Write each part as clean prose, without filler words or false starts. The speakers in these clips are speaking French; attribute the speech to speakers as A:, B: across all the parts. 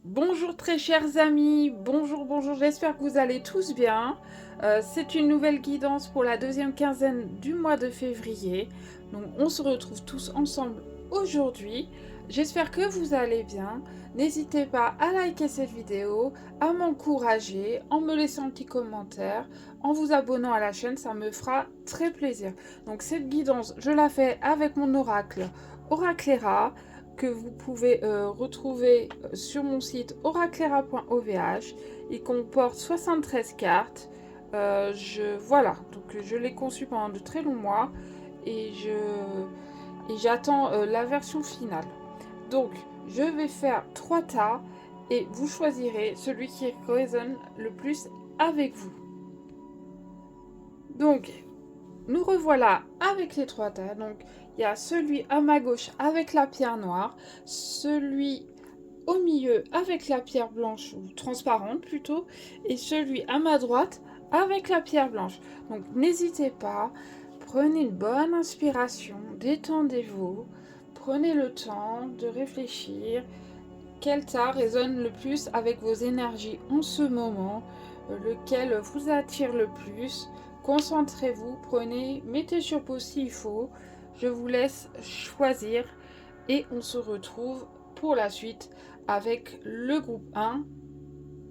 A: Bonjour très chers amis, bonjour, j'espère que vous allez tous bien. C'est une nouvelle guidance pour la deuxième quinzaine du mois de février. Donc on se retrouve tous ensemble aujourd'hui. J'espère que vous allez bien. N'hésitez pas à liker cette vidéo, à m'encourager en me laissant un petit commentaire, en vous abonnant à la chaîne, ça me fera très plaisir. Donc cette guidance, je la fais avec mon oracle Oraclera, que vous pouvez retrouver sur mon site oraclera.ovh. Il comporte 73 cartes. Voilà, donc je l'ai conçu pendant de très longs mois et j'attends la version finale. Donc, je vais faire 3 tas et vous choisirez celui qui résonne le plus avec vous. Donc, nous revoilà avec les 3 tas. Donc, il y a celui à ma gauche avec la pierre noire, celui au milieu avec la pierre blanche, ou transparente plutôt, et celui à ma droite avec la pierre blanche. Donc n'hésitez pas, prenez une bonne inspiration, détendez-vous, prenez le temps de réfléchir. Quel tas résonne le plus avec vos énergies en ce moment, lequel vous attire le plus. Concentrez-vous, mettez sur pause s'il faut. Je vous laisse choisir et on se retrouve pour la suite avec le groupe 1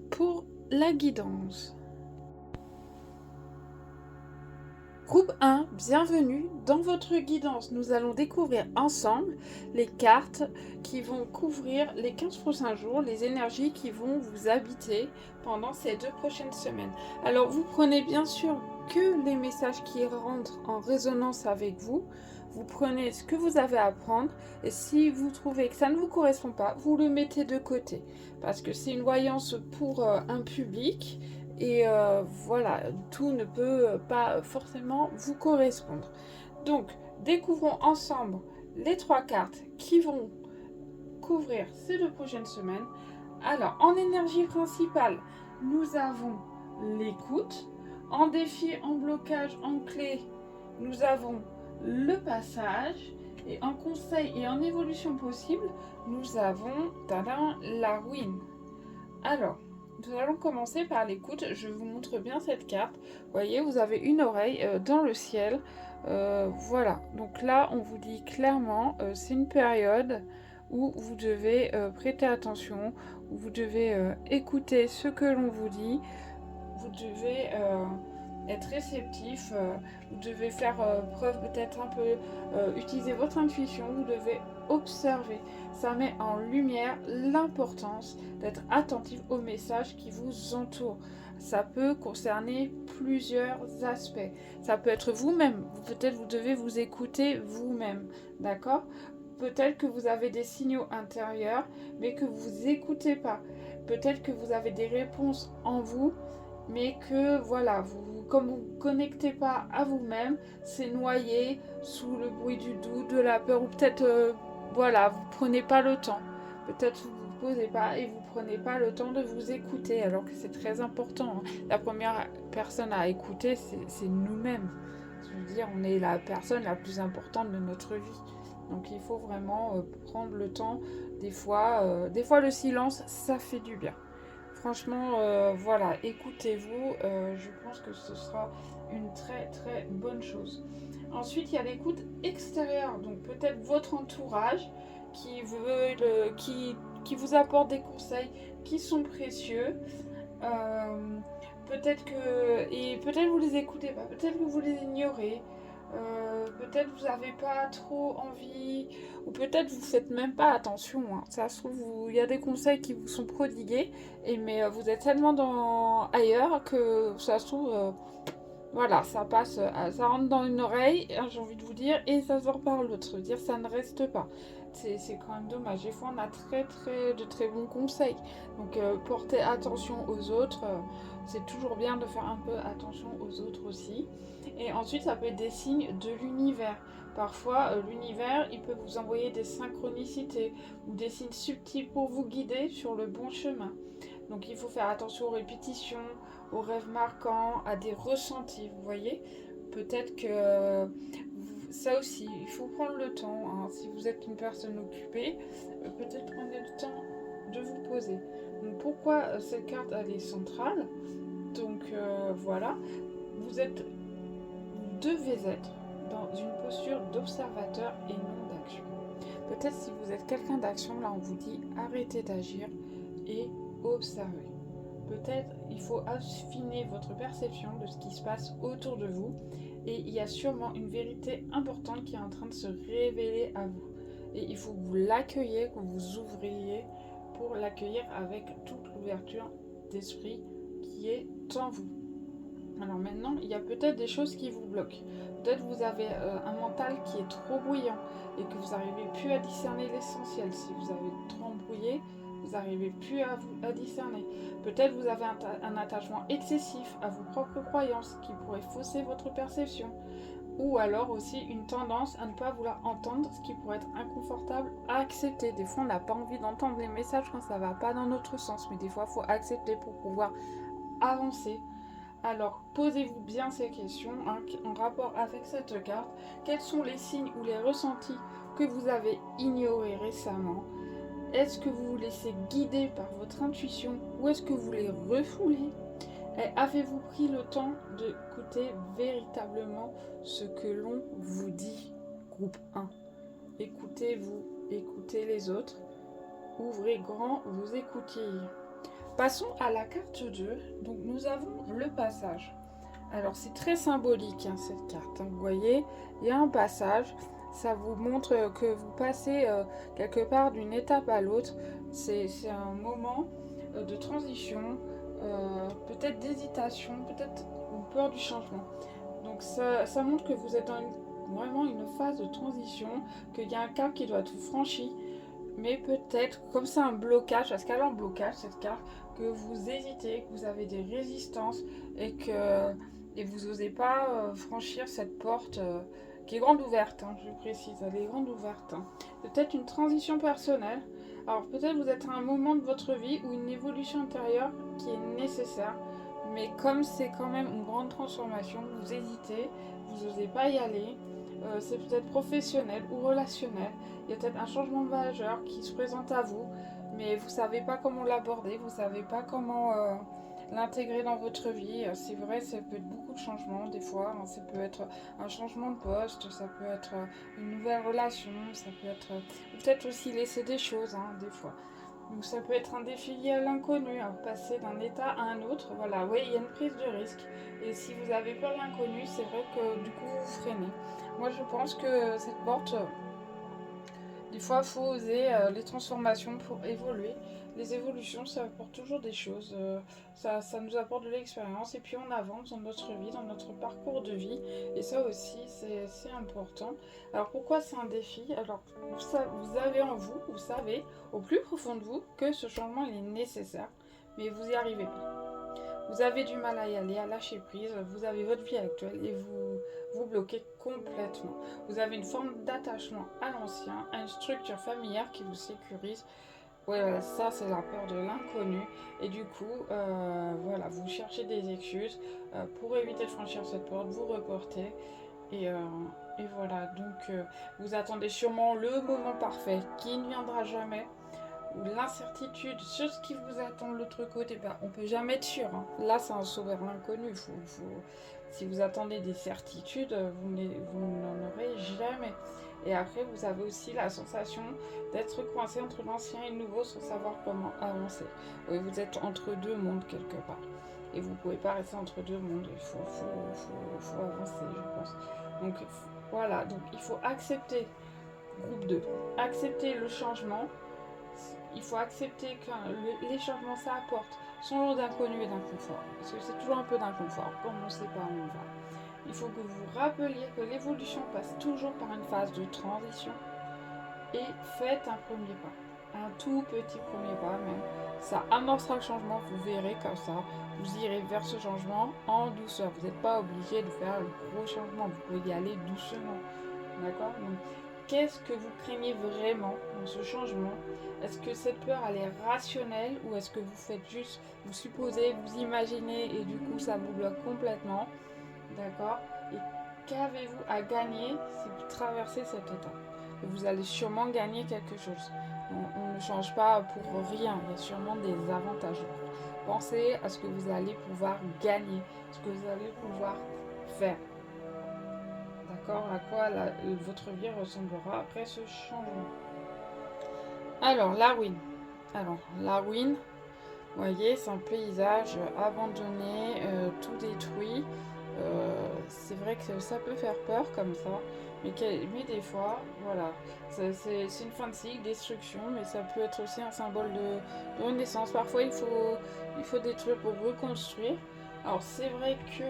A: pour la guidance. Groupe 1, bienvenue dans votre guidance. Nous allons découvrir ensemble les cartes qui vont couvrir les 15 prochains jours, les énergies qui vont vous habiter pendant ces 2 prochaines semaines. Alors vous prenez bien sûr que les messages qui rentrent en résonance avec vous. Vous prenez ce que vous avez à prendre et si vous trouvez que ça ne vous correspond pas, vous le mettez de côté. Parce que c'est une voyance pour un public et voilà, tout ne peut pas forcément vous correspondre. Donc, découvrons ensemble les 3 cartes qui vont couvrir ces 2 prochaines semaines. Alors, en énergie principale, nous avons l'écoute. En défi, en blocage, en clé, nous avons le passage. Et en conseil et en évolution possible, nous avons la ruine. Alors, nous allons commencer par l'écoute. Je vous montre bien cette carte. Vous voyez, vous avez une oreille dans le ciel. Voilà. Donc là, on vous dit clairement, c'est une période où vous devez prêter attention, où vous devez écouter ce que l'on vous dit. Vous devez être réceptif. Vous devez faire preuve peut-être un peu, utiliser votre intuition. Vous devez observer. Ça met en lumière l'importance d'être attentif aux messages qui vous entourent. Ça peut concerner plusieurs aspects. Ça peut être vous-même. Peut-être vous devez vous écouter vous-même. D'accord? Peut-être que vous avez des signaux intérieurs, mais que vous écoutez pas. Peut-être que vous avez des réponses en vous, mais que voilà, comme vous ne vous connectez pas à vous-même, c'est noyé sous le bruit du doute, de la peur, ou peut-être voilà, vous prenez pas le temps. Peut-être vous vous posez pas et vous prenez pas le temps de vous écouter, alors que c'est très important. Hein. La première personne à écouter, c'est nous-mêmes. Je veux dire, on est la personne la plus importante de notre vie. Donc il faut vraiment prendre le temps. Des fois, le silence, ça fait du bien. Franchement, voilà, écoutez-vous. Je pense que ce sera une très très bonne chose. Ensuite, il y a l'écoute extérieure. Donc peut-être votre entourage qui vous apporte des conseils qui sont précieux. Euh, peut-être vous les écoutez pas, peut-être que vous les ignorez, peut-être vous n'avez pas trop envie, ou peut-être vous faites même pas attention. Hein. Ça se trouve, il y a des conseils qui vous sont prodigués, mais vous êtes tellement ailleurs que ça se trouve, voilà, ça passe, ça rentre dans une oreille, j'ai envie de vous dire, et ça sort par l'autre. Ça veut dire ça ne reste pas. C'est quand même dommage. Des fois, on a de très bons conseils. Donc, portez attention aux autres. C'est toujours bien de faire un peu attention aux autres aussi. Et ensuite, ça peut être des signes de l'univers. Parfois, l'univers, il peut vous envoyer des synchronicités ou des signes subtils pour vous guider sur le bon chemin. Donc il faut faire attention aux répétitions, aux rêves marquants, à des ressentis, vous voyez. Peut-être que ça aussi, il faut prendre le temps. Hein. Si vous êtes une personne occupée, peut-être prenez le temps de vous poser. pourquoi cette carte elle est centrale. Donc voilà, vous devez être dans une posture d'observateur et non d'action. Peut-être si vous êtes quelqu'un d'action, là on vous dit arrêtez d'agir et observez. Peut-être il faut affiner votre perception de ce qui se passe autour de vous et il y a sûrement une vérité importante qui est en train de se révéler à vous. Et il faut que vous l'accueilliez, que vous ouvriez pour l'accueillir avec toute l'ouverture d'esprit qui est en vous. Alors maintenant, il y a peut-être des choses qui vous bloquent. Peut-être que vous avez un mental qui est trop bruyant et que vous n'arrivez plus à discerner l'essentiel. Si vous avez trop embrouillé, vous n'arrivez plus à discerner. Peut-être que vous avez un attachement excessif à vos propres croyances qui pourrait fausser votre perception. Ou alors aussi une tendance à ne pas vouloir entendre ce qui pourrait être inconfortable à accepter. Des fois, on n'a pas envie d'entendre les messages quand ça ne va pas dans notre sens. Mais des fois, il faut accepter pour pouvoir avancer. Alors, posez-vous bien ces questions en rapport avec cette carte. Quels sont les signes ou les ressentis que vous avez ignorés récemment? Est-ce que vous vous laissez guider par votre intuition ou est-ce que vous les refoulez? Et avez-vous pris le temps d'écouter véritablement ce que l'on vous dit? Groupe 1. Écoutez-vous, écoutez les autres. Ouvrez grand vos écoutilles. Passons à la carte 2. Donc nous avons le passage. Alors c'est très symbolique cette carte. Vous voyez, il y a un passage. Ça vous montre que vous passez quelque part d'une étape à l'autre. C'est un moment de transition, peut-être d'hésitation, peut-être ou peur du changement. Donc ça montre que vous êtes dans vraiment une phase de transition, qu'il y a un cap qui doit être franchi. Mais peut-être, comme c'est un blocage, parce qu'elle est en blocage cette carte, que vous hésitez, que vous avez des résistances et que vous n'osez pas franchir cette porte qui est grande ouverte, je précise, elle est grande ouverte. C'est peut-être une transition personnelle. Alors peut-être vous êtes à un moment de votre vie où une évolution intérieure qui est nécessaire, mais comme c'est quand même une grande transformation, vous hésitez, vous n'osez pas y aller. C'est peut-être professionnel ou relationnel. Il y a peut-être un changement majeur qui se présente à vous, mais vous ne savez pas comment l'aborder, vous ne savez pas comment l'intégrer dans votre vie. C'est vrai, ça peut être beaucoup de changements des fois. Ça peut être un changement de poste, ça peut être une nouvelle relation, ça peut être peut-être aussi laisser des choses des fois. Donc ça peut être un défi lié à l'inconnu, passer d'un état à un autre. Voilà, oui, il y a une prise de risque. Et si vous avez peur de l'inconnu, c'est vrai que du coup vous freinez. Moi je pense que cette porte, des fois il faut oser les transformations pour évoluer. Les évolutions ça apporte toujours des choses, ça nous apporte de l'expérience et puis on avance dans notre vie, dans notre parcours de vie. Et ça aussi c'est important. Alors pourquoi c'est un défi? Alors vous avez en vous, vous savez au plus profond de vous que ce changement il est nécessaire, mais vous n'y arrivez pas. Vous avez du mal à y aller, à lâcher prise, vous avez votre vie actuelle et vous bloquez complètement. Vous avez une forme d'attachement à l'ancien, à une structure familière qui vous sécurise. Ouais, voilà, ça c'est la peur de l'inconnu. Et du coup, voilà, vous cherchez des excuses pour éviter de franchir cette porte, vous reportez. Et, euh, et voilà, donc vous attendez sûrement le moment parfait qui ne viendra jamais ou l'incertitude sur ce qui vous attend de l'autre côté, on peut jamais être sûr. Là, c'est un saut vers l'inconnu. Si vous attendez des certitudes, vous n'en aurez jamais. Et après, vous avez aussi la sensation d'être coincé entre l'ancien et le nouveau sans savoir comment avancer. Oui, vous êtes entre deux mondes quelque part. Et vous ne pouvez pas rester entre deux mondes. Il faut avancer, je pense. Donc voilà, donc il faut accepter, groupe 2, accepter le changement. Il faut accepter que les changements ça apporte son lot d'inconnu et d'inconfort. Parce que c'est toujours un peu d'inconfort quand on ne sait pas où on va. Il faut que vous rappeliez que l'évolution passe toujours par une phase de transition et faites un premier pas. Un tout petit premier pas même. Ça amorcera le changement, vous verrez comme ça. Vous irez vers ce changement en douceur. Vous n'êtes pas obligé de faire le gros changement. Vous pouvez y aller doucement. D'accord? Donc, qu'est-ce que vous craignez vraiment dans ce changement? Est-ce que cette peur elle est rationnelle ou est-ce que vous faites juste, vous supposez, vous imaginez et du coup ça vous bloque complètement? D'accord? Et qu'avez-vous à gagner si vous traversez cette étape? Et vous allez sûrement gagner quelque chose. On ne change pas pour rien, il y a sûrement des avantages. Pensez à ce que vous allez pouvoir gagner, ce que vous allez pouvoir faire. D'accord? À quoi votre vie ressemblera après ce changement. Alors, la ruine. Vous voyez, c'est un paysage abandonné, tout détruit. C'est vrai que ça peut faire peur comme ça, mais des fois, voilà, c'est une fin de cycle, destruction, mais ça peut être aussi un symbole de renaissance. Parfois, il faut détruire pour reconstruire. Alors, c'est vrai que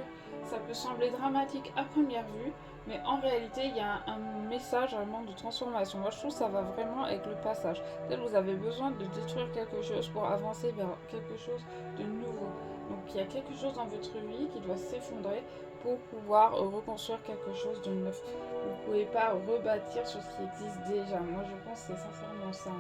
A: ça peut sembler dramatique à première vue, mais en réalité, il y a un message vraiment de transformation. Moi, je trouve que ça va vraiment avec le passage. Peut-être que vous avez besoin de détruire quelque chose pour avancer vers quelque chose de nouveau. Donc il y a quelque chose dans votre vie qui doit s'effondrer pour pouvoir reconstruire quelque chose de neuf. Vous ne pouvez pas rebâtir sur ce qui existe déjà. Moi je pense que c'est sincèrement ça.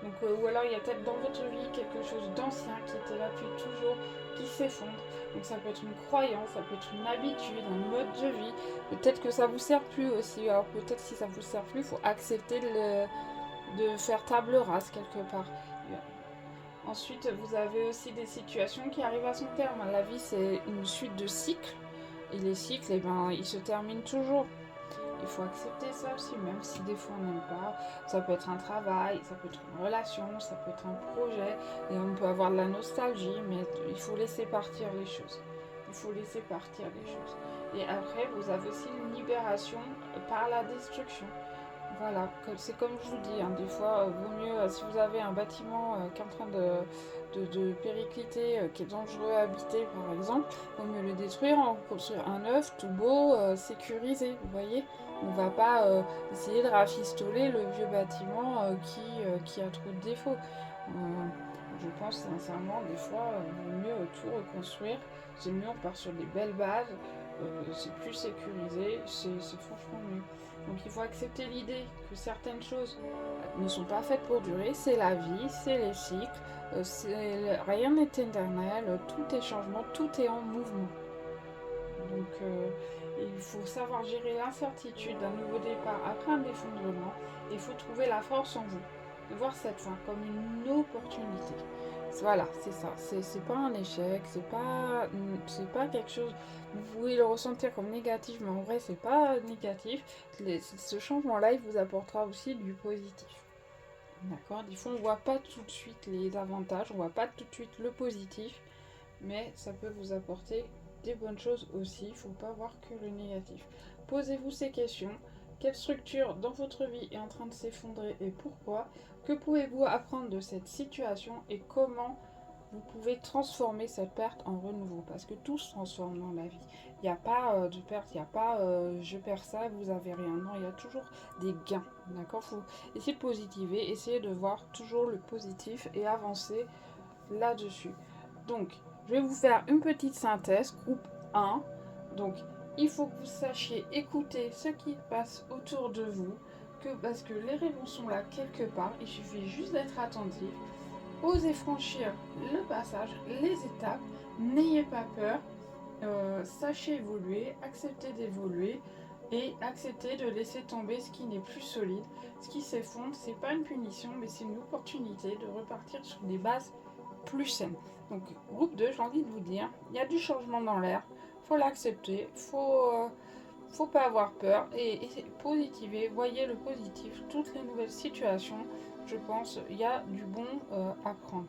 A: Donc, ou alors il y a peut-être dans votre vie quelque chose d'ancien qui était là depuis toujours, qui s'effondre. Donc ça peut être une croyance, ça peut être une habitude, un mode de vie. Peut-être que ça vous sert plus aussi. Alors peut-être si ça vous sert plus, il faut accepter de faire table rase quelque part. Ensuite, vous avez aussi des situations qui arrivent à son terme. La vie, c'est une suite de cycles. Et les cycles, eh ben, ils se terminent toujours. Il faut accepter ça aussi, même si des fois on n'aime pas. Ça peut être un travail, ça peut être une relation, ça peut être un projet. Et on peut avoir de la nostalgie, mais il faut laisser partir les choses. Il faut laisser partir les choses. Et après, vous avez aussi une libération par la destruction. Voilà, c'est comme je vous dis, hein, des fois, vaut mieux, si vous avez un bâtiment qui est en train de péricliter, qui est dangereux à habiter par exemple, vaut mieux le détruire, en construire un neuf, tout beau, sécurisé, vous voyez. On ne va pas essayer de rafistoler le vieux bâtiment qui a trop de défauts. Je pense sincèrement, des fois, vaut mieux tout reconstruire. C'est mieux, on part sur des belles bases, c'est plus sécurisé, c'est franchement mieux. Donc il faut accepter l'idée que certaines choses ne sont pas faites pour durer, c'est la vie, c'est les cycles, rien n'est éternel, tout est changement, tout est en mouvement. Donc il faut savoir gérer l'incertitude d'un nouveau départ après un effondrement, et il faut trouver la force en vous, de voir cette fin comme une opportunité. Voilà, c'est ça. C'est pas un échec, c'est pas quelque chose. Vous pouvez le ressentir comme négatif, mais en vrai, c'est pas négatif. Ce changement-là, il vous apportera aussi du positif. D'accord? Des fois, on voit pas tout de suite les avantages, on voit pas tout de suite le positif, mais ça peut vous apporter des bonnes choses aussi. Il ne faut pas voir que le négatif. Posez-vous ces questions. Quelle structure dans votre vie est en train de s'effondrer et pourquoi? Que pouvez-vous apprendre de cette situation et comment vous pouvez transformer cette perte en renouveau? Parce que tout se transforme dans la vie. Il n'y a pas de perte, il n'y a pas je perds ça, vous avez rien. Non, il y a toujours des gains. D'accord? Il faut essayer de positiver, essayer de voir toujours le positif et avancer là-dessus. Donc, je vais vous faire une petite synthèse, groupe 1. Donc, il faut que vous sachiez écouter ce qui passe autour de vous, parce que les réponses sont là quelque part, il suffit juste d'être attentif. Osez franchir le passage, les étapes, n'ayez pas peur, sachez évoluer, acceptez d'évoluer et acceptez de laisser tomber ce qui n'est plus solide. Ce qui s'effondre, c'est pas une punition, mais c'est une opportunité de repartir sur des bases plus saines. Donc, groupe 2, j'ai envie de vous dire, il y a du changement dans l'air, faut l'accepter, faut pas avoir peur et positiver, voyez le positif, toutes les nouvelles situations, je pense, il y a du bon à prendre.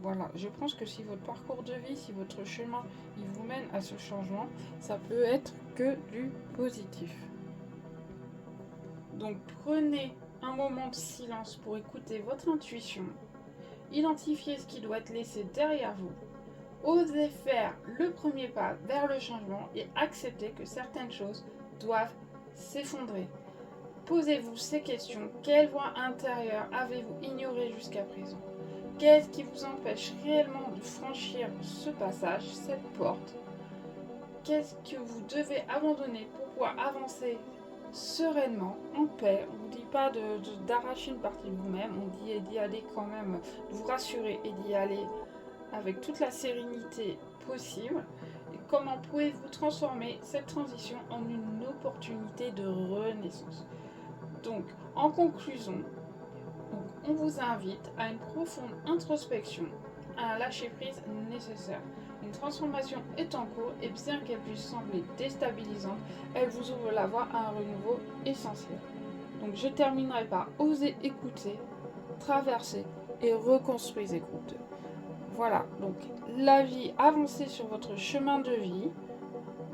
A: Voilà, je pense que si votre parcours de vie, si votre chemin, il vous mène à ce changement, ça peut être que du positif. Donc prenez un moment de silence pour écouter votre intuition, identifiez ce qui doit être laissé derrière vous, osez faire le premier pas vers le changement et acceptez que certaines choses doivent s'effondrer. Posez-vous ces questions. Quelle voix intérieure avez-vous ignorée jusqu'à présent? Qu'est-ce qui vous empêche réellement de franchir ce passage, cette porte? Qu'est-ce que vous devez abandonner pour pouvoir avancer sereinement, en paix? On ne vous dit pas d'arracher une partie de vous-même, on dit d'y aller quand même, de vous rassurer et d'y aller avec toute la sérénité possible. Et comment pouvez-vous transformer cette transition en une opportunité de renaissance? Donc, en conclusion, on vous invite à une profonde introspection, à un lâcher-prise nécessaire. Une transformation est en cours et bien qu'elle puisse sembler déstabilisante, elle vous ouvre la voie à un renouveau essentiel. Donc je terminerai par oser écouter, traverser et reconstruire groupe 2. Voilà, donc la vie, avancée sur votre chemin de vie.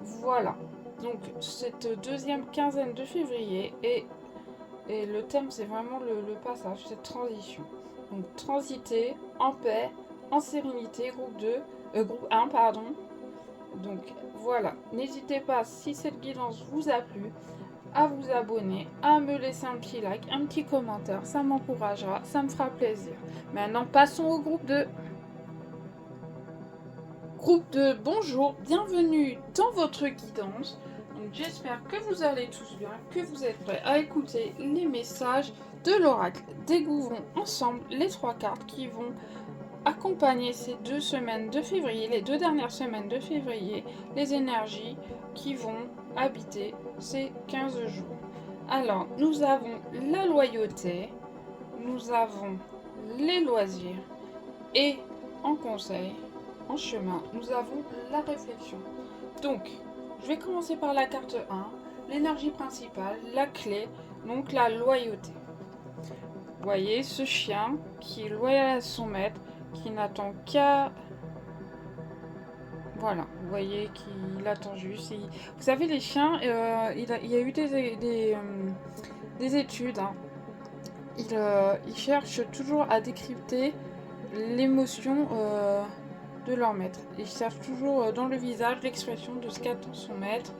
A: Voilà, donc cette deuxième quinzaine de février et le thème c'est vraiment le passage, cette transition. Donc transiter en paix, en sérénité, groupe 1, pardon. Donc voilà, n'hésitez pas si cette guidance vous a plu à vous abonner, à me laisser un petit like, un petit commentaire, ça m'encouragera, ça me fera plaisir. Maintenant passons au groupe 2. Groupe 2, bonjour, bienvenue dans votre guidance. Donc j'espère que vous allez tous bien, que vous êtes prêts à écouter les messages de l'oracle. Découvrons ensemble les 3 cartes qui vont accompagner ces 2 semaines de février, les 2 dernières semaines de février, les énergies qui vont habiter ces 15 jours. Alors, nous avons la loyauté, nous avons les loisirs et en conseil, en chemin, nous avons la réflexion. Donc, je vais commencer par la carte 1, l'énergie principale, la clé, donc la loyauté. Vous voyez ce chien qui est loyal à son maître, qui n'attend qu'à... Voilà, vous voyez qu'il attend juste. Vous savez, les chiens, il y a eu des études, hein. Ils cherchent toujours à décrypter l'émotion de leur maître. Ils cherchent toujours dans le visage l'expression de ce qu'attend son maître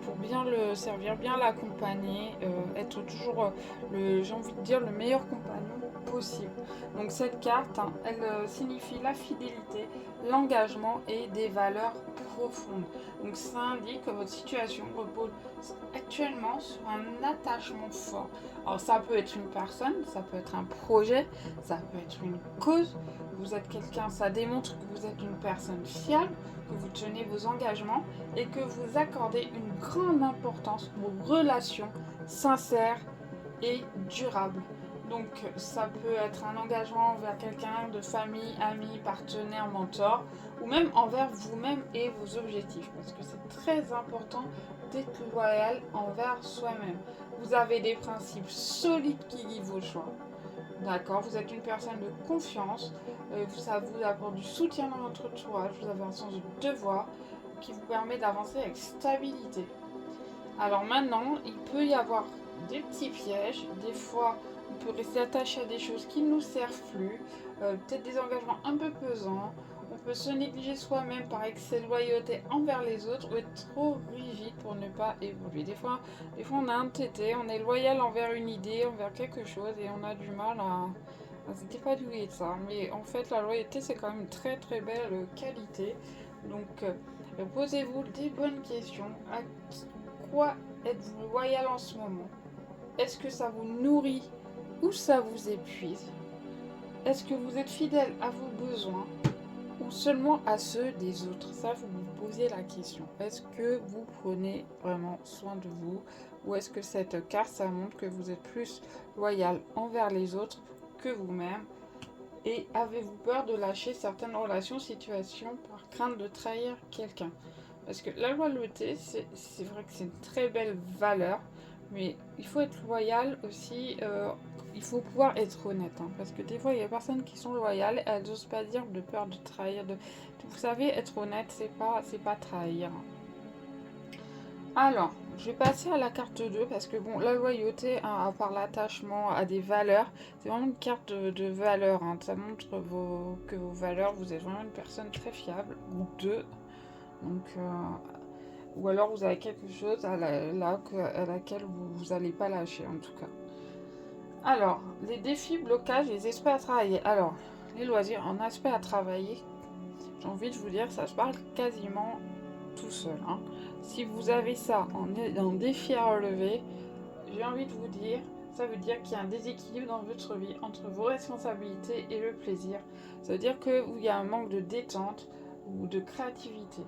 A: pour bien le servir, bien l'accompagner, être toujours, j'ai envie de dire, le meilleur compagnon possible. Donc cette carte, hein, elle signifie la fidélité, l'engagement et des valeurs profondes. Donc ça indique que votre situation repose actuellement sur un attachement fort. Alors ça peut être une personne, ça peut être un projet, ça peut être une cause. Vous êtes quelqu'un, ça démontre que vous êtes une personne fiable, que vous tenez vos engagements et que vous accordez une grande importance aux relations sincères et durables. Donc ça peut être un engagement envers quelqu'un de famille, ami, partenaire, mentor, ou même envers vous-même et vos objectifs, parce que c'est très important d'être loyal envers soi-même. Vous avez des principes solides qui guident vos choix. D'accord, vous êtes une personne de confiance, ça vous apporte du soutien dans votre entourage, vous avez un sens de devoir qui vous permet d'avancer avec stabilité. Alors maintenant, il peut y avoir des petits pièges, des fois on peut rester attaché à des choses qui ne nous servent plus, peut-être des engagements un peu pesants, on peut se négliger soi-même par excès de loyauté envers les autres ou être trop rigide pour ne pas évoluer. Des fois on a un tété, on est loyal envers une idée, envers quelque chose et on a du mal à se dépadouiller de ça. Mais en fait, la loyauté, c'est quand même une très très belle qualité. Donc, posez-vous des bonnes questions. À quoi êtes-vous loyal en ce moment? Est-ce que ça vous nourrit ou ça vous épuise? Est-ce que vous êtes fidèle à vos besoins ou seulement à ceux des autres? Ça, vous vous posez la question. Est-ce que vous prenez vraiment soin de vous? Ou est-ce que cette carte, ça montre que vous êtes plus loyal envers les autres que vous-même? Et avez-vous peur de lâcher certaines relations, situations par crainte de trahir quelqu'un? Parce que la loyauté, c'est vrai que c'est une très belle valeur, mais il faut être loyal aussi, il faut pouvoir être honnête. Hein, parce que des fois, il y a des personnes qui sont loyales, elles n'osent pas dire de peur de trahir. Vous savez, être honnête, c'est pas trahir. Alors, je vais passer à la carte 2 parce que bon, la loyauté, hein, à part l'attachement à des valeurs, c'est vraiment une carte de valeurs. Hein, ça montre que vos valeurs, vous êtes vraiment une personne très fiable. Groupe 2. Donc, ou alors vous avez quelque chose à laquelle vous n'allez pas lâcher en tout cas. Alors, les défis, blocages, les aspects à travailler. Alors, les loisirs, en aspect à travailler, j'ai envie de vous dire, ça se parle quasiment tout seul. Hein. Si vous avez ça en défi à relever, j'ai envie de vous dire, ça veut dire qu'il y a un déséquilibre dans votre vie entre vos responsabilités et le plaisir. Ça veut dire qu'il y a un manque de détente ou de créativité.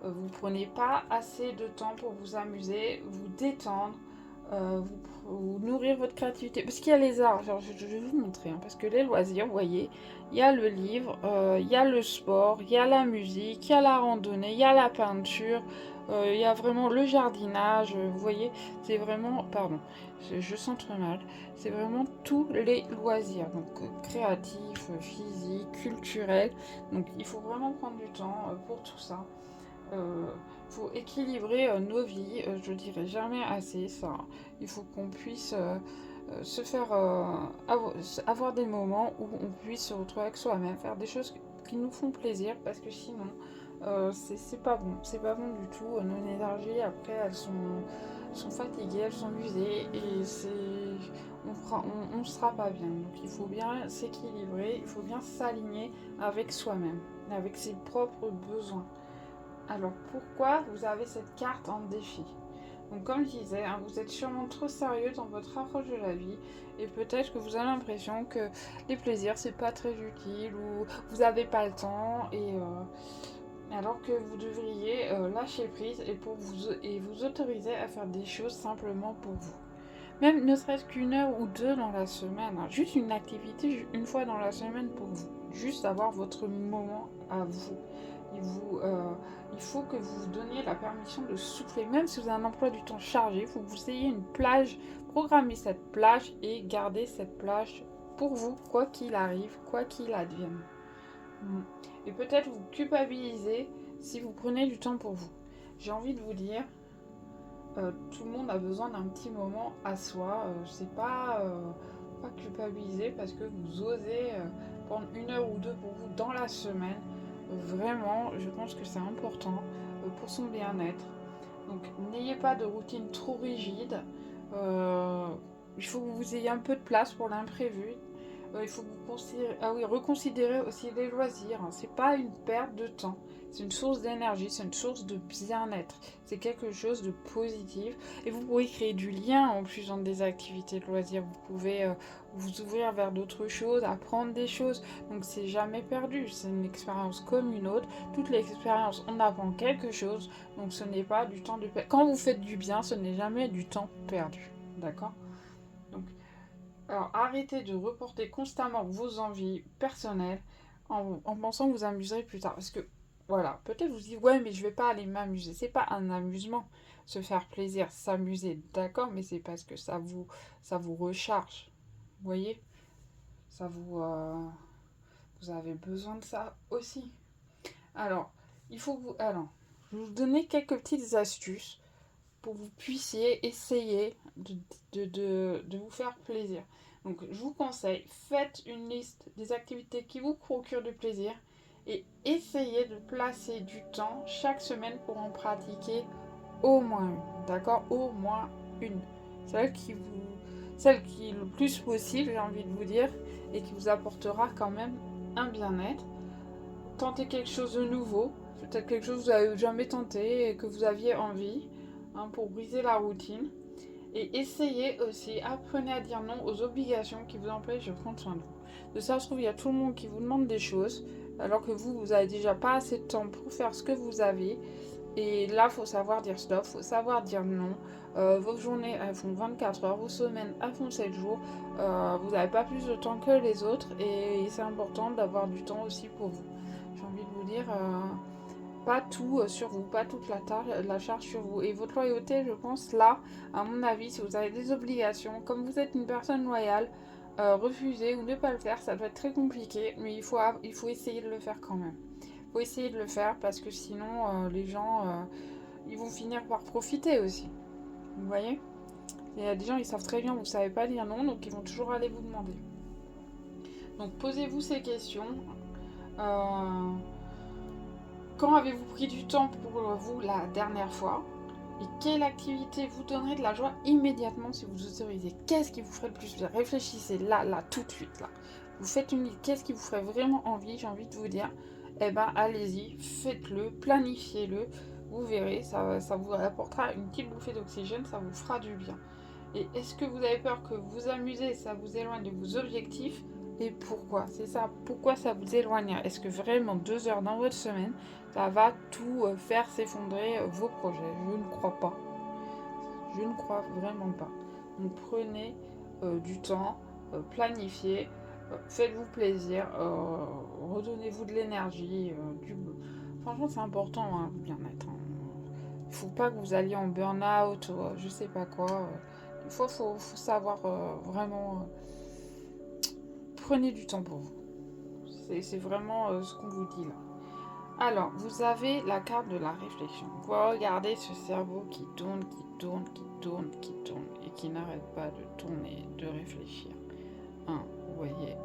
A: Vous ne prenez pas assez de temps pour vous amuser, vous détendre, vous nourrir votre créativité. Parce qu'il y a les arts, genre, je vais vous montrer, hein, parce que les loisirs, vous voyez, il y a le livre, il y a le sport, il y a la musique, il y a la randonnée, il y a la peinture, il y a vraiment le jardinage, vous voyez, c'est vraiment, pardon, je sens très mal, c'est vraiment tous les loisirs, donc créatifs, physiques, culturels, donc il faut vraiment prendre du temps pour tout ça. Faut équilibrer nos vies, je dirais jamais assez ça. Il faut qu'on puisse se faire avoir des moments où on puisse se retrouver avec soi-même, faire des choses qui nous font plaisir parce que sinon c'est pas bon, c'est pas bon du tout. Nos énergies après sont fatiguées, elles sont usées et on sera pas bien. Donc il faut bien s'équilibrer, il faut bien s'aligner avec soi-même, avec ses propres besoins. Alors pourquoi vous avez cette carte en défi? Donc comme je disais, hein, vous êtes sûrement trop sérieux dans votre approche de la vie et peut-être que vous avez l'impression que les plaisirs c'est pas très utile ou vous n'avez pas le temps alors que vous devriez lâcher prise et vous autoriser à faire des choses simplement pour vous. Même ne serait-ce qu'une heure ou deux dans la semaine, hein, juste une activité une fois dans la semaine pour vous. Juste avoir votre moment à vous. Il faut que vous vous donniez la permission de souffler. Même si vous avez un emploi du temps chargé, il faut que vous ayez une plage, programmer cette plage et garder cette plage pour vous, quoi qu'il arrive, quoi qu'il advienne. Et peut-être vous culpabiliser si vous prenez du temps pour vous. J'ai envie de vous dire, tout le monde a besoin d'un petit moment à soi. C'est pas culpabiliser parce que vous osez prendre une heure ou deux pour vous dans la semaine. Vraiment, je pense que c'est important pour son bien-être. Donc n'ayez pas de routine trop rigide. Euh, il faut que vous ayez un peu de place pour l'imprévu. Il faut que vous reconsidérer aussi les loisirs, hein. C'est pas une perte de temps. C'est une source d'énergie, c'est une source de bien-être. C'est quelque chose de positif. Et vous pouvez créer du lien en plus dans des activités de loisirs. Vous pouvez vous ouvrir vers d'autres choses, apprendre des choses. Donc c'est jamais perdu. C'est une expérience comme une autre. Toute l'expérience, on apprend quelque chose. Donc ce n'est pas du temps de perdu. Quand vous faites du bien, ce n'est jamais du temps perdu. D'accord? Donc alors arrêtez de reporter constamment vos envies personnelles en pensant que vous amuserez plus tard. Parce que voilà, peut-être vous dites ouais mais je vais pas aller m'amuser. C'est pas un amusement. Se faire plaisir, s'amuser, d'accord, mais c'est parce que ça vous recharge. Vous voyez? Ça vous avez besoin de ça aussi. Alors, je vais vous donner quelques petites astuces pour que vous puissiez essayer de vous faire plaisir. Donc je vous conseille, faites une liste des activités qui vous procurent du plaisir et essayez de placer du temps chaque semaine pour en pratiquer au moins une. D'accord? Au moins une. Celle qui est le plus possible, j'ai envie de vous dire, et qui vous apportera quand même un bien-être. Tentez quelque chose de nouveau, peut-être quelque chose que vous n'avez jamais tenté et que vous aviez envie, hein, pour briser la routine. Et essayez aussi, apprenez à dire non aux obligations qui vous empêchent de prendre soin de vous. De ça, je trouve qu'il y a tout le monde qui vous demande des choses, alors que vous n'avez déjà pas assez de temps pour faire ce que vous avez. Et là, il faut savoir dire stop, il faut savoir dire non. Vos journées, elles font 24 heures, vos semaines, elles font 7 jours. Vous n'avez pas plus de temps que les autres et c'est important d'avoir du temps aussi pour vous. J'ai envie de vous dire, pas tout sur vous, pas toute la charge sur vous. Et votre loyauté, je pense, là, à mon avis, si vous avez des obligations, comme vous êtes une personne loyale, refuser ou ne pas le faire, ça doit être très compliqué, mais il faut essayer de le faire quand même. Il faut essayer de le faire parce que sinon, les gens, ils vont finir par profiter aussi. Vous voyez? Il y a des gens, ils savent très bien que vous ne savez pas dire non, donc ils vont toujours aller vous demander. Donc posez-vous ces questions. Euh, Quand avez-vous pris du temps pour vous la dernière fois? Et quelle activité vous donnerait de la joie immédiatement si vous autorisez? Qu'est-ce qui vous ferait le plus plaisir? Réfléchissez là, tout de suite, là. Vous faites une liste. Qu'est-ce qui vous ferait vraiment envie? J'ai envie de vous dire. Eh ben, allez-y, faites-le, planifiez-le. Vous verrez, ça vous apportera une petite bouffée d'oxygène, ça vous fera du bien. Et est-ce que vous avez peur que vous amusez, ça vous éloigne de vos objectifs? Et pourquoi? C'est ça, pourquoi ça vous éloigne? Est-ce que vraiment 2 heures dans votre semaine, ça va tout faire s'effondrer vos projets? Je ne crois pas. Je ne crois vraiment pas. Donc prenez du temps, planifiez, faites-vous plaisir, redonnez-vous de l'énergie. Franchement, c'est important, hein, le bien-être. Hein. Il ne faut pas que vous alliez en burn-out, je sais pas quoi. Faut savoir vraiment... prenez du temps pour vous. C'est vraiment ce qu'on vous dit là. Alors, vous avez la carte de la réflexion. Vous regardez ce cerveau qui tourne, qui tourne, qui tourne, qui tourne, et qui n'arrête pas de tourner, de réfléchir. Vous voyez,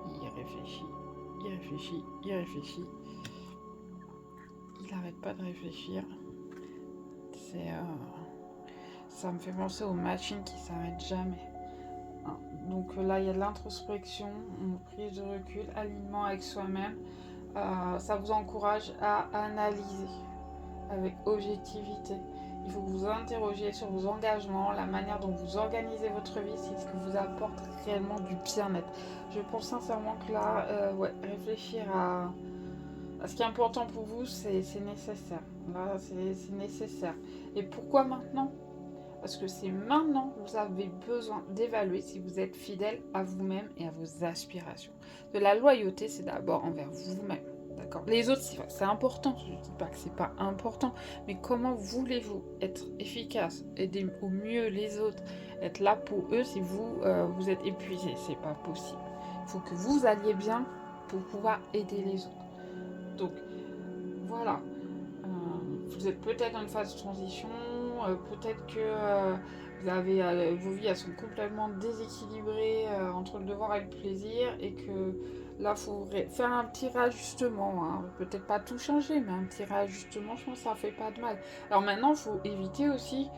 A: il réfléchit, il réfléchit, il réfléchit. Il n'arrête pas de réfléchir. Ça me fait penser aux machines qui s'arrêtent jamais. Donc là, il y a de l'introspection, une prise de recul, alignement avec soi-même. Ça vous encourage à analyser avec objectivité. Il faut que vous interrogiez sur vos engagements, la manière dont vous organisez votre vie, c'est ce qui vous apporte réellement du bien-être. Je pense sincèrement que là, réfléchir à ce qui est important pour vous, c'est nécessaire. Là, c'est nécessaire. Et pourquoi maintenant ? Parce que c'est maintenant que vous avez besoin d'évaluer si vous êtes fidèle à vous-même et à vos aspirations. De la loyauté, c'est d'abord envers vous-même. D'accord ? Les autres, c'est important. Je ne dis pas que c'est pas important. Mais comment voulez-vous être efficace, aider au mieux les autres, être là pour eux si vous êtes épuisé ? C'est pas possible. Il faut que vous alliez bien pour pouvoir aider les autres. Donc, voilà. Vous êtes peut-être dans une phase de transition, peut-être que vous avez, vos vies elles sont complètement déséquilibrées entre le devoir et le plaisir, et que là il faut faire un petit réajustement, hein. Peut-être pas tout changer, mais un petit réajustement, je pense que ça fait pas de mal. Alors maintenant il faut éviter aussi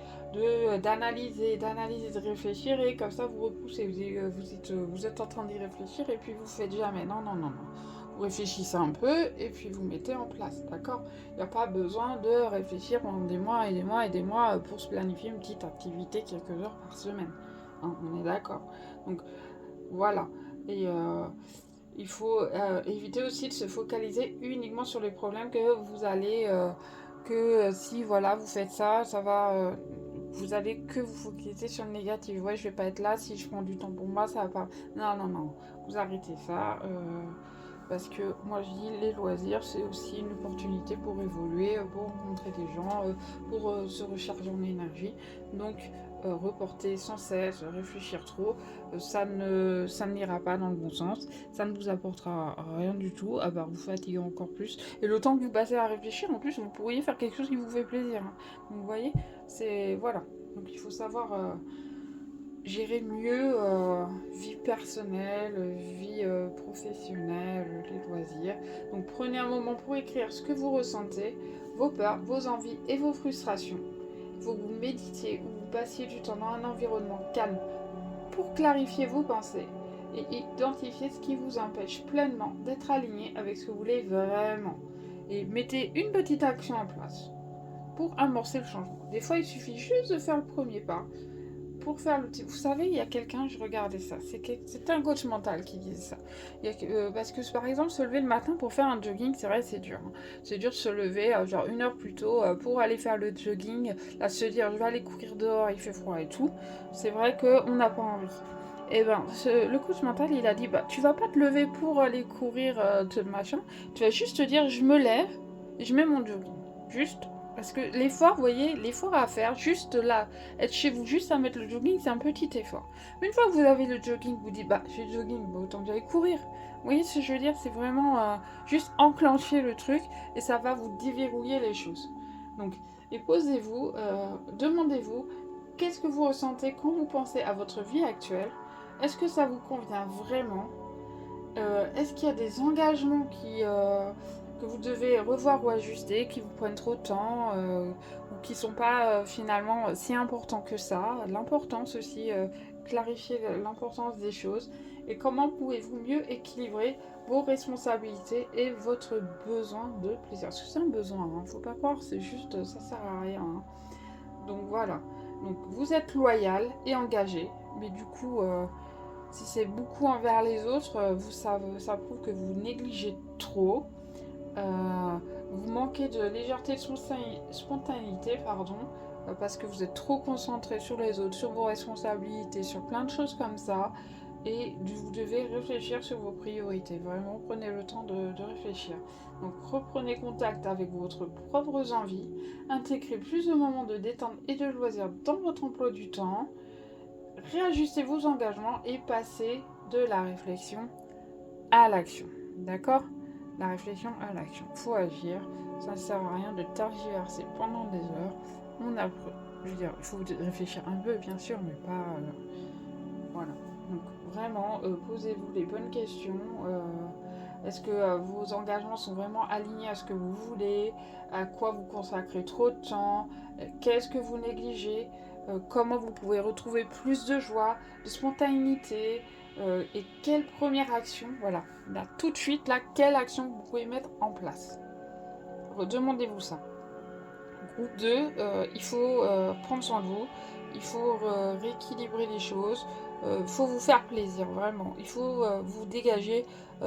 A: d'analyser, de réfléchir, et comme ça vous repoussez, vous êtes en train d'y réfléchir et puis vous faites jamais. Non, non, non, non. Vous réfléchissez un peu et puis vous mettez en place, d'accord ? Il n'y a pas besoin de réfléchir pendant des mois et des mois et des mois pour se planifier une petite activité quelques heures par semaine. Hein, on est d'accord. Donc voilà. Et il faut éviter aussi de se focaliser uniquement sur les problèmes que vous allez... si voilà, vous faites ça, ça va... vous allez que vous focaliser sur le négatif. Ouais, je vais pas être là, si je prends du temps pour moi, ça va pas... Non, non, non. Vous arrêtez ça. Parce que moi je dis, les loisirs c'est aussi une opportunité pour évoluer, pour rencontrer des gens, pour se recharger en énergie. Donc reporter sans cesse, réfléchir trop, ça n'ira pas dans le bon sens, ça ne vous apportera rien du tout, à part vous fatiguer encore plus. Et le temps que vous passez à réfléchir, en plus vous pourriez faire quelque chose qui vous fait plaisir. Hein. Donc vous voyez, c'est... Voilà. Donc il faut savoir... gérer mieux vie personnelle, vie professionnelle, les loisirs. Donc prenez un moment pour écrire ce que vous ressentez, vos peurs, vos envies et vos frustrations. Il faut que vous méditiez ou vous passiez du temps dans un environnement calme pour clarifier vos pensées et identifier ce qui vous empêche pleinement d'être aligné avec ce que vous voulez vraiment. Et mettez une petite action en place pour amorcer le changement. Des fois, il suffit juste de faire le premier pas. Pour faire le... Vous savez, il y a quelqu'un, je regardais ça, c'était un coach mental qui disait ça. Parce que par exemple, se lever le matin pour faire un jogging, c'est vrai, c'est dur. Hein. C'est dur de se lever genre 1 heure plus tôt pour aller faire le jogging. Là, se dire, je vais aller courir dehors, il fait froid et tout. C'est vrai qu'on n'a pas envie. Et ben, le coach mental, il a dit, bah, tu vas pas te lever pour aller courir machin. Tu vas juste te dire, je me lève et je mets mon jogging. Juste. Parce que l'effort, vous voyez, l'effort à faire, juste là, être chez vous, juste à mettre le jogging, c'est un petit effort. Mais une fois que vous avez le jogging, vous dites, bah, j'ai le jogging, bah, autant que j'aille courir. Vous voyez ce que je veux dire ? C'est vraiment juste enclencher le truc et ça va vous déverrouiller les choses. Donc, et posez-vous, demandez-vous, qu'est-ce que vous ressentez quand vous pensez à votre vie actuelle ? Est-ce que ça vous convient vraiment ? Est-ce qu'il y a des engagements que vous devez revoir ou ajuster, qui vous prennent trop de temps ou qui ne sont pas finalement si importants que ça. L'importance aussi, clarifier l'importance des choses. Et comment pouvez-vous mieux équilibrer vos responsabilités et votre besoin de plaisir. Parce que c'est un besoin, hein, faut pas croire, c'est juste, ça sert à rien. Hein. Donc voilà. Donc vous êtes loyal et engagé, mais du coup... si c'est beaucoup envers les autres, ça prouve que vous négligez trop. Vous manquez de légèreté, de spontanéité, pardon. parce que vous êtes trop concentré sur les autres, sur vos responsabilités, sur plein de choses comme ça. Et vous devez réfléchir sur vos priorités. Vraiment, prenez le temps de réfléchir. Donc, reprenez contact avec votre propres envies. Intégrez plus de moments de détente et de loisirs dans votre emploi du temps. Réajustez vos engagements et passez de la réflexion à l'action. D'accord? La réflexion à l'action. Il faut agir. Ça ne sert à rien de tergiverser pendant des heures. Je veux dire, il faut réfléchir un peu, bien sûr, mais pas... voilà. Donc, vraiment, posez-vous les bonnes questions. Est-ce que vos engagements sont vraiment alignés à ce que vous voulez? À quoi vous consacrez trop de temps? Qu'est-ce que vous négligez? Comment vous pouvez retrouver plus de joie, de spontanéité? Et quelle première action, voilà, là, tout de suite, là, quelle action vous pouvez mettre en place? Redemandez-vous ça. Groupe 2, il faut prendre soin de vous, il faut rééquilibrer les choses, il faut vous faire plaisir, vraiment. Il faut vous dégager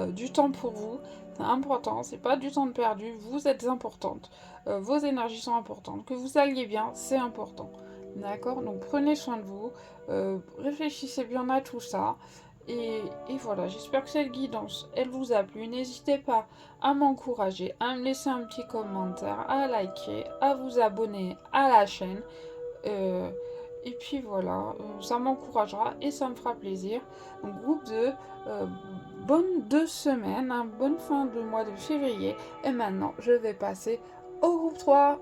A: du temps pour vous, c'est important, c'est pas du temps de perdu, vous êtes importante, vos énergies sont importantes, que vous alliez bien, c'est important. D'accord? Donc prenez soin de vous, réfléchissez bien à tout ça. Et voilà, j'espère que cette guidance, elle vous a plu. N'hésitez pas à m'encourager, à me laisser un petit commentaire, à liker, à vous abonner à la chaîne. Et puis voilà, ça m'encouragera et ça me fera plaisir. Donc groupe 2, bonne 2 semaines, hein, bonne fin de mois de février. Et maintenant, je vais passer au groupe 3.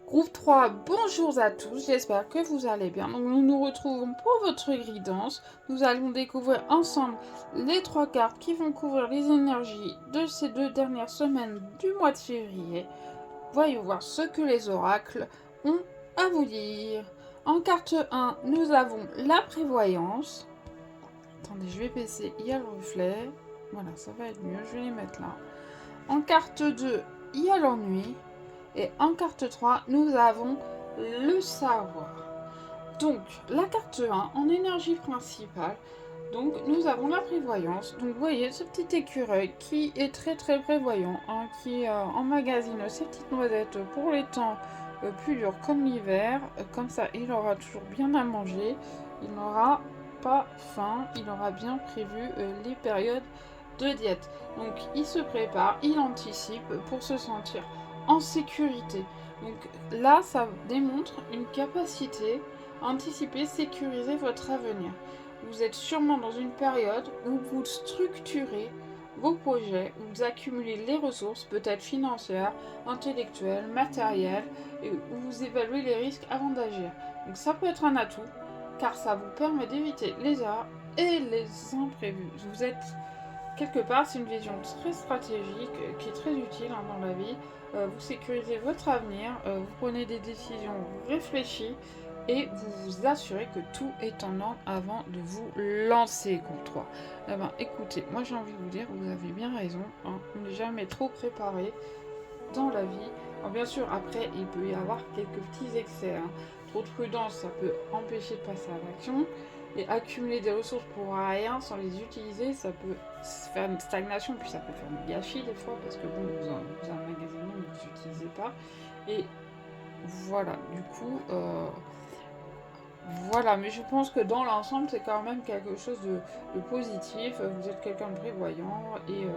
A: Groupe 3, bonjour à tous, j'espère que vous allez bien. Donc nous nous retrouvons pour votre guidance. Nous allons découvrir ensemble les 3 cartes qui vont couvrir les énergies de ces 2 dernières semaines du mois de février. Voyons voir ce que les oracles ont à vous dire. En carte 1, nous avons la prévoyance. Attendez, je vais baisser, il y a le reflet. Voilà, ça va être mieux, je vais les mettre là. En carte 2, il y a l'ennui. Et en carte 3, nous avons le savoir. Donc, la carte 1, en énergie principale, donc nous avons la prévoyance. Donc, vous voyez ce petit écureuil qui est très très prévoyant, hein, qui emmagasine ces petites noisettes pour les temps plus durs comme l'hiver. Comme ça, il aura toujours bien à manger. Il n'aura pas faim. Il aura bien prévu les périodes de diète. Donc, il se prépare, il anticipe pour se sentir en sécurité. Donc là, ça démontre une capacité à anticiper, sécuriser votre avenir. Vous êtes sûrement dans une période où vous structurez vos projets, où vous accumulez les ressources, peut-être financières, intellectuelles, matérielles, et où vous évaluez les risques avant d'agir. Donc ça peut être un atout, car ça vous permet d'éviter les erreurs et les imprévus. Vous êtes quelque part, c'est une vision très stratégique qui est très utile, hein, dans la vie. Vous sécurisez votre avenir, vous prenez des décisions réfléchies et vous vous assurez que tout est en ordre avant de vous lancer, groupe 3. Eh ben, écoutez, moi j'ai envie de vous dire, vous avez bien raison, hein, on n'est jamais trop préparé dans la vie. Alors bien sûr, après, il peut y avoir quelques petits excès, hein. Trop de prudence, ça peut empêcher de passer à l'action. Et accumuler des ressources pour rien sans les utiliser, ça peut faire une stagnation, puis ça peut faire un gâchis des fois, parce que bon, vous emmagasinez, mais vous n'utilisez pas. Et voilà, du coup, voilà, mais je pense que dans l'ensemble, c'est quand même quelque chose de positif. Vous êtes quelqu'un de prévoyant et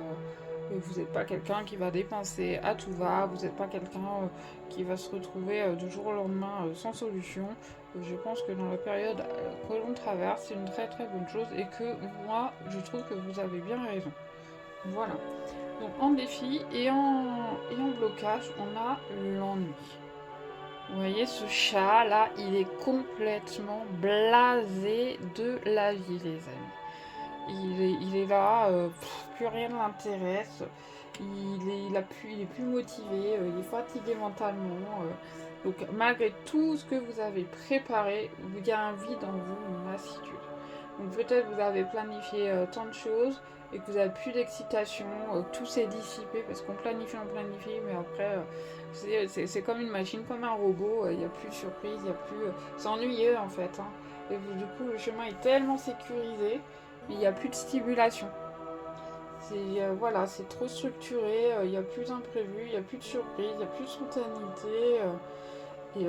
A: vous n'êtes pas quelqu'un qui va dépenser à tout va. Vous n'êtes pas quelqu'un qui va se retrouver du jour au lendemain sans solution. Je pense que dans la période que l'on traverse, c'est une très très bonne chose et que moi, je trouve que vous avez bien raison. Voilà. Donc en défi et en blocage, on a l'ennui. Vous voyez, ce chat là, il est complètement blasé de la vie, les amis. Il est là, plus rien ne l'intéresse. Il est plus motivé, il est fatigué mentalement. Donc malgré tout ce que vous avez préparé, il y a un vide en vous, une lassitude. Donc peut-être vous avez planifié tant de choses et que vous n'avez plus d'excitation, tout s'est dissipé parce qu'on planifie, mais après c'est comme une machine, comme un robot, il n'y a plus de surprise, il n'y a plus... c'est ennuyeux en fait, hein. Et du coup le chemin est tellement sécurisé, mais il n'y a plus de stimulation. Voilà, c'est trop structuré, il n'y a plus d'imprévu, il n'y a plus de surprise, il n'y a plus de spontanéité. Et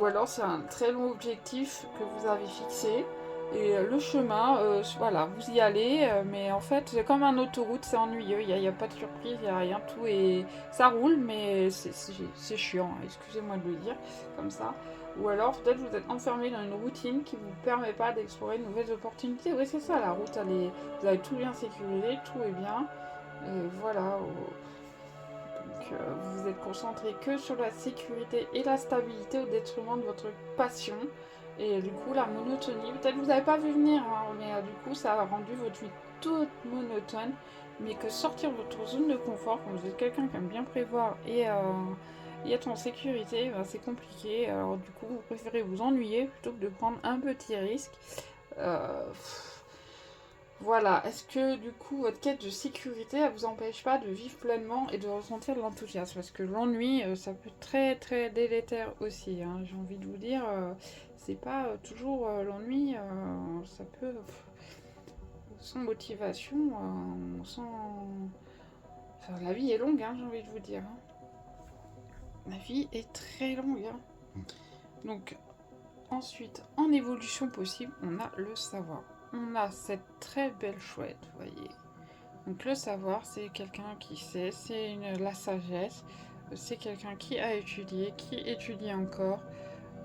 A: ou alors c'est un très long objectif que vous avez fixé. Et le chemin, voilà, vous y allez, mais en fait, c'est comme un autoroute, c'est ennuyeux, il y a pas de surprise, il n'y a rien, tout et ça roule, mais c'est chiant, hein, excusez-moi de le dire comme ça. Ou alors, peut-être vous êtes enfermé dans une routine qui ne vous permet pas d'explorer de nouvelles opportunités. Oui, c'est ça, la route, vous avez tout bien sécurisé, tout est bien. Et voilà. Donc, vous êtes concentré que sur la sécurité et la stabilité au détriment de votre passion. Et du coup, la monotonie, peut-être vous n'avez pas vu venir, hein, mais du coup, ça a rendu votre vie toute monotone. Mais que sortir de votre zone de confort, quand vous êtes quelqu'un qui aime bien prévoir et être en sécurité, ben, c'est compliqué. Alors, du coup, vous préférez vous ennuyer plutôt que de prendre un petit risque. Euh, voilà, est-ce que du coup votre quête de sécurité elle vous empêche pas de vivre pleinement et de ressentir de l'enthousiasme? Parce que l'ennui, ça peut être très très délétère aussi, hein, j'ai envie de vous dire, c'est pas toujours l'ennui, ça peut, sans motivation, sans... Enfin, la vie est longue, hein, j'ai envie de vous dire, hein. La vie est très longue, hein. Donc ensuite, en évolution possible, on a le savoir. On a cette très belle chouette, vous voyez. Donc le savoir, c'est quelqu'un qui sait, c'est la sagesse, c'est quelqu'un qui a étudié, qui étudie encore.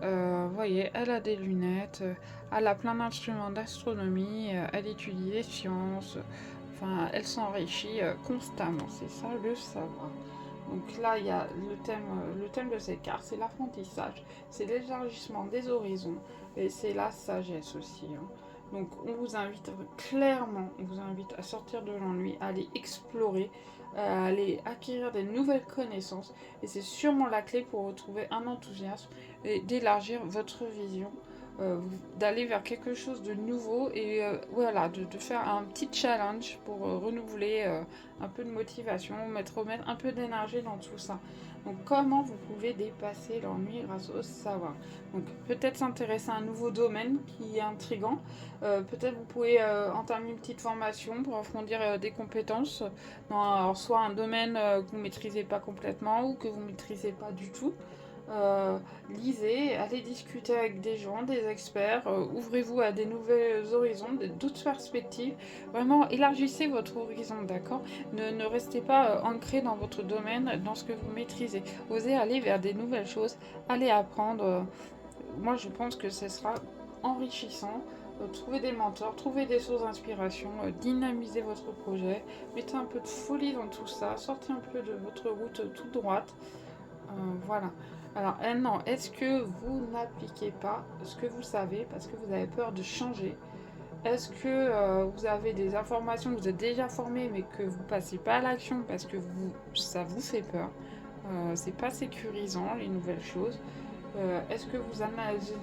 A: Vous voyez, elle a des lunettes, elle a plein d'instruments d'astronomie, elle étudie les sciences, enfin, elle s'enrichit constamment, c'est ça le savoir. Donc là, il y a le thème de cette carte, c'est l'apprentissage, c'est l'élargissement des horizons, et c'est la sagesse aussi, hein. Donc on vous invite clairement, on vous invite à sortir de l'ennui, à aller explorer, à aller acquérir des nouvelles connaissances, et c'est sûrement la clé pour retrouver un enthousiasme et d'élargir votre vision, d'aller vers quelque chose de nouveau et voilà, de faire un petit challenge pour renouveler un peu de motivation, remettre un peu d'énergie dans tout ça. Donc comment vous pouvez dépasser l'ennui grâce au savoir? Donc peut-être s'intéresser à un nouveau domaine qui est intrigant, peut-être vous pouvez entamer une petite formation pour approfondir des compétences dans alors, soit un domaine que vous ne maîtrisez pas complètement ou que vous ne maîtrisez pas du tout. Lisez, allez discuter avec des gens, des experts, ouvrez-vous à des nouveaux horizons, d'autres perspectives. Vraiment, élargissez votre horizon, d'accord? Ne restez pas ancré dans votre domaine, dans ce que vous maîtrisez. Osez aller vers des nouvelles choses, allez apprendre. Moi, je pense que ce sera enrichissant. Trouvez des mentors, trouvez des sources d'inspiration, dynamisez votre projet, mettez un peu de folie dans tout ça, sortez un peu de votre route toute droite. Voilà. Alors, non, est-ce que vous n'appliquez pas ce que vous savez parce que vous avez peur de changer? Est-ce que vous avez des informations, que vous êtes déjà formé mais que vous passez pas à l'action parce que ça vous fait peur? C'est pas sécurisant les nouvelles choses. Est-ce que vous êtes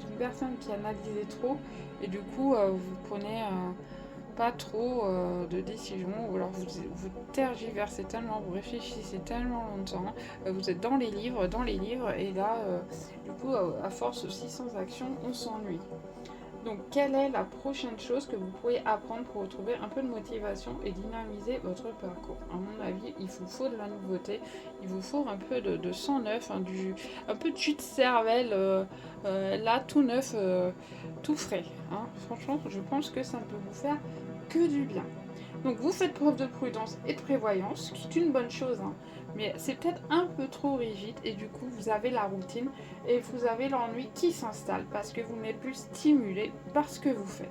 A: une personne qui analyse trop et du coup vous prenez pas trop de décisions ou alors vous tergiversez tellement, vous réfléchissez tellement longtemps, vous êtes dans les livres et là du coup à force aussi sans action on s'ennuie. Donc quelle est la prochaine chose que vous pourriez apprendre pour retrouver un peu de motivation et dynamiser votre parcours? À mon avis, il vous faut de la nouveauté, il vous faut un peu de sang neuf, hein, un peu de jus de cervelle, là tout neuf, tout frais, hein. Franchement, je pense que ça ne peut vous faire que du bien. Donc vous faites preuve de prudence et de prévoyance, ce qui est une bonne chose, hein, mais c'est peut-être un peu trop rigide et du coup vous avez la routine et vous avez l'ennui qui s'installe parce que vous n'êtes plus stimulé par ce que vous faites.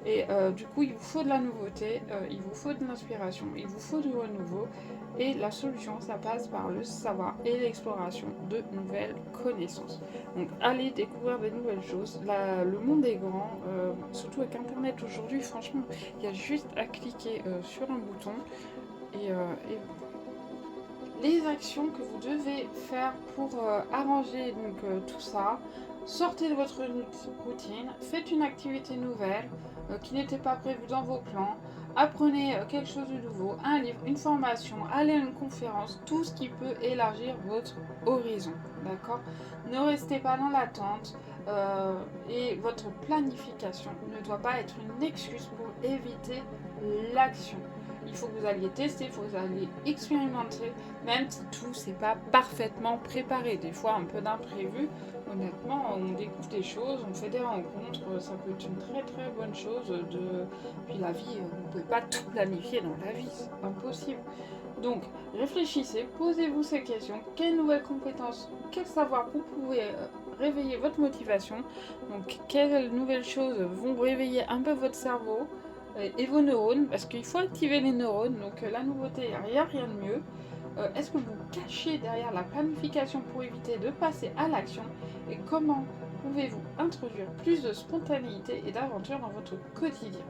A: Et du coup, il vous faut de la nouveauté, il vous faut de l'inspiration, il vous faut du renouveau. Et la solution, ça passe par le savoir et l'exploration de nouvelles connaissances. Donc, allez découvrir des nouvelles choses. Le monde est grand, surtout avec Internet aujourd'hui. Franchement, il y a juste à cliquer sur un bouton et les actions que vous devez faire pour arranger tout ça. Sortez de votre routine, faites une activité nouvelle qui n'était pas prévue dans vos plans, apprenez quelque chose de nouveau, un livre, une formation, allez à une conférence, tout ce qui peut élargir votre horizon, d'accord? Ne restez pas dans l'attente et votre planification ne doit pas être une excuse pour éviter l'action. Il faut que vous alliez tester, il faut que vous alliez expérimenter, même si tout c'est pas parfaitement préparé. Des fois un peu d'imprévu. Honnêtement, on découvre des choses, on fait des rencontres, ça peut être une très très bonne chose. Puis la vie, vous ne pouvez pas tout planifier dans la vie, c'est impossible. Donc, réfléchissez, posez-vous ces questions. Quelles nouvelles compétences, quel savoir vous pouvez réveiller votre motivation. Donc, quelles nouvelles choses vont réveiller un peu votre cerveau et vos neurones, parce qu'il faut activer les neurones. Donc, la nouveauté, il n'y a rien de mieux. Est-ce que vous cachez derrière la planification pour éviter de passer à l'action? Et comment pouvez-vous introduire plus de spontanéité et d'aventure dans votre quotidien?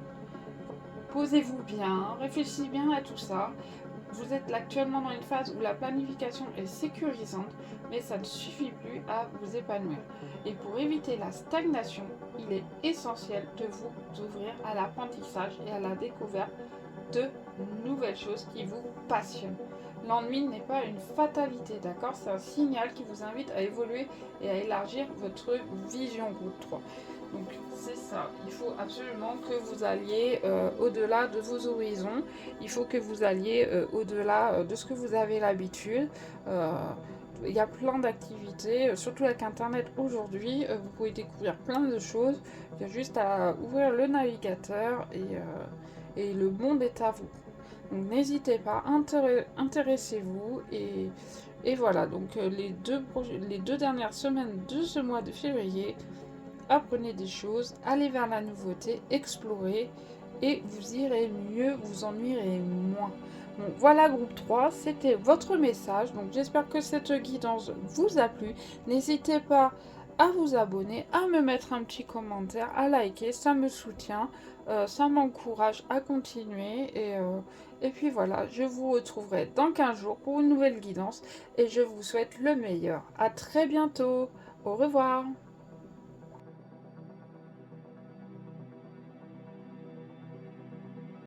A: Posez-vous bien, réfléchissez bien à tout ça. Vous êtes actuellement dans une phase où la planification est sécurisante, mais ça ne suffit plus à vous épanouir. Et pour éviter la stagnation, il est essentiel de vous ouvrir à l'apprentissage et à la découverte de nouvelles choses qui vous passionnent. L'ennui n'est pas une fatalité, d'accord? C'est un signal qui vous invite à évoluer et à élargir votre vision groupe 3. Donc c'est ça, il faut absolument que vous alliez au-delà de vos horizons, il faut que vous alliez au-delà de ce que vous avez l'habitude. Il y a plein d'activités, surtout avec Internet aujourd'hui, vous pouvez découvrir plein de choses. Il y a juste à ouvrir le navigateur et le monde est à vous. Donc n'hésitez pas, intéressez-vous et voilà. Donc les deux dernières semaines de ce mois de février, apprenez des choses, allez vers la nouveauté, explorez et vous irez mieux, vous ennuierez moins. Bon, voilà groupe 3, c'était votre message. Donc j'espère que cette guidance vous a plu. N'hésitez pas à vous abonner, à me mettre un petit commentaire, à liker, ça me soutient, ça m'encourage à continuer. Et puis voilà, je vous retrouverai dans 15 jours pour une nouvelle guidance et je vous souhaite le meilleur. À très bientôt, au revoir.